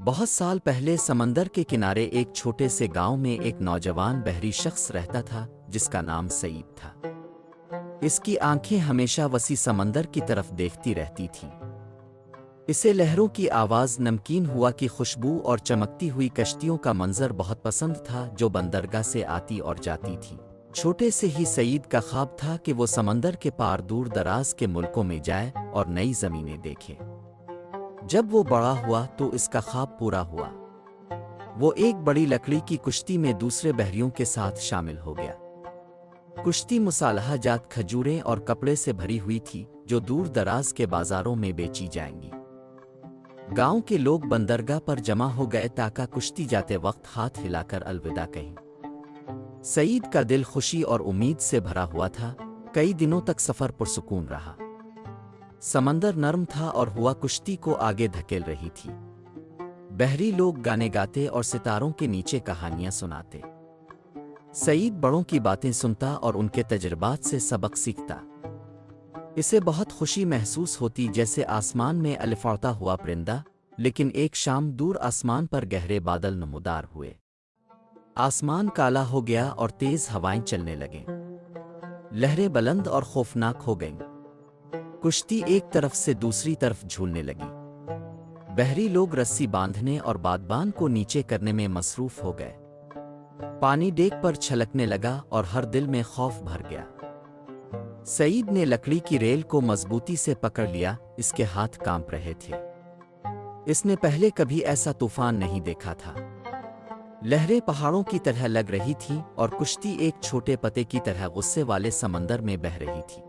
بہت سال پہلے سمندر کے کنارے ایک چھوٹے سے گاؤں میں ایک نوجوان بحری شخص رہتا تھا جس کا نام سعید تھا۔ اس کی آنکھیں ہمیشہ وسیع سمندر کی طرف دیکھتی رہتی تھیں۔ اسے لہروں کی آواز، نمکین ہوا کی خوشبو اور چمکتی ہوئی کشتیوں کا منظر بہت پسند تھا جو بندرگاہ سے آتی اور جاتی تھی۔ چھوٹے سے ہی سعید کا خواب تھا کہ وہ سمندر کے پار دور دراز کے ملکوں میں جائے اور نئی زمینیں دیکھے۔ جب وہ بڑا ہوا تو اس کا خواب پورا ہوا۔ وہ ایک بڑی لکڑی کی کشتی میں دوسرے بحریوں کے ساتھ شامل ہو گیا۔ کشتی مصالحہ جات، کھجوریں اور کپڑے سے بھری ہوئی تھی جو دور دراز کے بازاروں میں بیچی جائیں گی۔ گاؤں کے لوگ بندرگاہ پر جمع ہو گئے تاکہ کشتی جاتے وقت ہاتھ ہلا کر الوداع کہیں۔ سعید کا دل خوشی اور امید سے بھرا ہوا تھا۔ کئی دنوں تک سفر پرسکون رہا۔ سمندر نرم تھا اور ہوا کشتی کو آگے دھکیل رہی تھی۔ بحری لوگ گانے گاتے اور ستاروں کے نیچے کہانیاں سناتے۔ سعید بڑوں کی باتیں سنتا اور ان کے تجربات سے سبق سیکھتا۔ اسے بہت خوشی محسوس ہوتی جیسے آسمان میں الفاڑتا ہوا پرندہ۔ لیکن ایک شام دور آسمان پر گہرے بادل نمودار ہوئے۔ آسمان کالا ہو گیا اور تیز ہوائیں چلنے لگیں۔ لہریں بلند اور خوفناک ہو گئیں۔ کشتی ایک طرف سے دوسری طرف جھولنے لگی۔ بحری لوگ رسی باندھنے اور بادبان کو نیچے کرنے میں مصروف ہو گئے۔ پانی ڈیک پر چھلکنے لگا اور ہر دل میں خوف بھر گیا۔ سعید نے لکڑی کی ریل کو مضبوطی سے پکڑ لیا، اس کے ہاتھ کانپ رہے تھے۔ اس نے پہلے کبھی ایسا طوفان نہیں دیکھا تھا۔ لہریں پہاڑوں کی طرح لگ رہی تھیں اور کشتی ایک چھوٹے پتے کی طرح غصے والے سمندر میں بہہ رہی تھی۔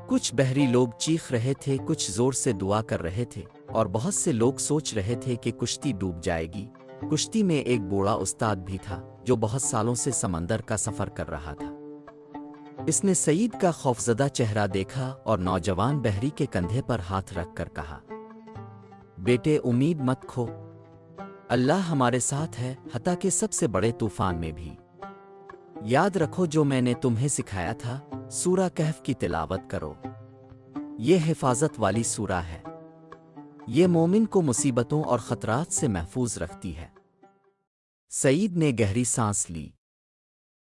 کچھ بحری لوگ چیخ رہے تھے، کچھ زور سے دعا کر رہے تھے اور بہت سے لوگ سوچ رہے تھے کہ کشتی ڈوب جائے گی۔ کشتی میں ایک بوڑھا استاد بھی تھا جو بہت سالوں سے سمندر کا سفر کر رہا تھا۔ اس نے سعید کا خوفزدہ چہرہ دیکھا اور نوجوان بحری کے کندھے پر ہاتھ رکھ کر کہا، بیٹے امید مت کھو، اللہ ہمارے ساتھ ہے، حتیٰ کہ سب سے بڑے طوفان میں بھی۔ یاد رکھو جو میں نے تمہیں سکھایا تھا، سورہ کہف کی تلاوت کرو۔ یہ حفاظت والی سورہ ہے۔ یہ مومن کو مصیبتوں اور خطرات سے محفوظ رکھتی ہے۔ سعید نے گہری سانس لی۔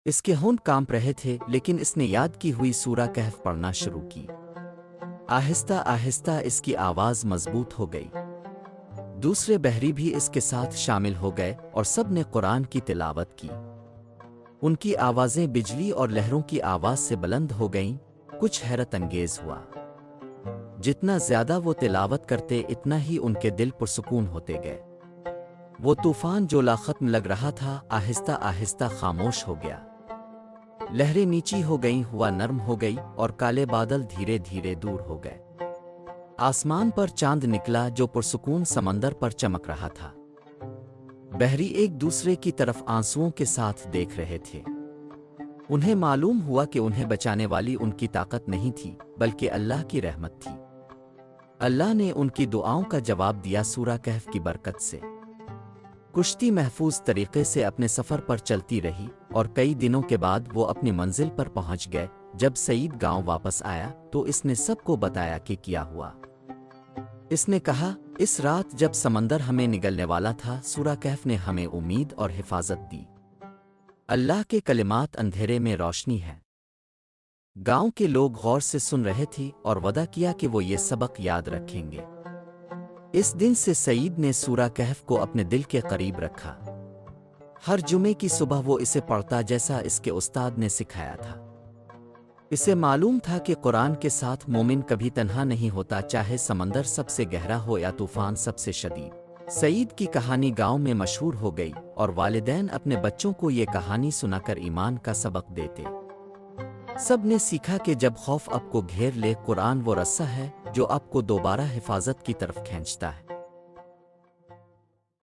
اس کے ہونٹ کانپ رہے تھے لیکن اس نے یاد کی ہوئی سورہ کہف پڑھنا شروع کی۔ آہستہ آہستہ اس کی آواز مضبوط ہو گئی۔ دوسرے بحری بھی اس کے ساتھ شامل ہو گئے اور سب نے قرآن کی تلاوت کی۔ ان کی آوازیں بجلی اور لہروں کی آواز سے بلند ہو گئیں۔ کچھ حیرت انگیز ہوا۔ جتنا زیادہ وہ تلاوت کرتے اتنا ہی ان کے دل پرسکون ہوتے گئے۔ وہ طوفان جو لاختم لگ رہا تھا آہستہ آہستہ خاموش ہو گیا۔ لہریں نیچی ہو گئیں، ہوا نرم ہو گئی اور کالے بادل دھیرے دھیرے دور ہو گئے۔ آسمان پر چاند نکلا جو پرسکون سمندر پر چمک رہا تھا۔ بحری ایک دوسرے کی طرف آنسوؤں کے ساتھ دیکھ رہے تھے۔ انہیں معلوم ہوا کہ انہیں بچانے والی ان کی طاقت نہیں تھی بلکہ اللہ کی رحمت تھی۔ اللہ نے ان کی دعاؤں کا جواب دیا سورہ کہف کی برکت سے۔ کشتی محفوظ طریقے سے اپنے سفر پر چلتی رہی اور کئی دنوں کے بعد وہ اپنی منزل پر پہنچ گئے۔ جب سعید گاؤں واپس آیا تو اس نے سب کو بتایا کہ کیا ہوا۔ اس نے کہا، اس رات جب سمندر ہمیں نگلنے والا تھا، سورہ کہف نے ہمیں امید اور حفاظت دی۔ اللہ کے کلمات اندھیرے میں روشنی ہے۔ گاؤں کے لوگ غور سے سن رہے تھے اور وعدہ کیا کہ وہ یہ سبق یاد رکھیں گے۔ اس دن سے سعید نے سورہ کہف کو اپنے دل کے قریب رکھا۔ ہر جمعے کی صبح وہ اسے پڑھتا جیسا اس کے استاد نے سکھایا تھا۔ اسے معلوم تھا کہ قرآن کے ساتھ مومن کبھی تنہا نہیں ہوتا، چاہے سمندر سب سے گہرا ہو یا طوفان سب سے شدید۔ سعید کی کہانی گاؤں میں مشہور ہو گئی اور والدین اپنے بچوں کو یہ کہانی سنا کر ایمان کا سبق دیتے۔ سب نے سیکھا کہ جب خوف آپ کو گھیر لے، قرآن وہ رسہ ہے جو آپ کو دوبارہ حفاظت کی طرف کھینچتا ہے۔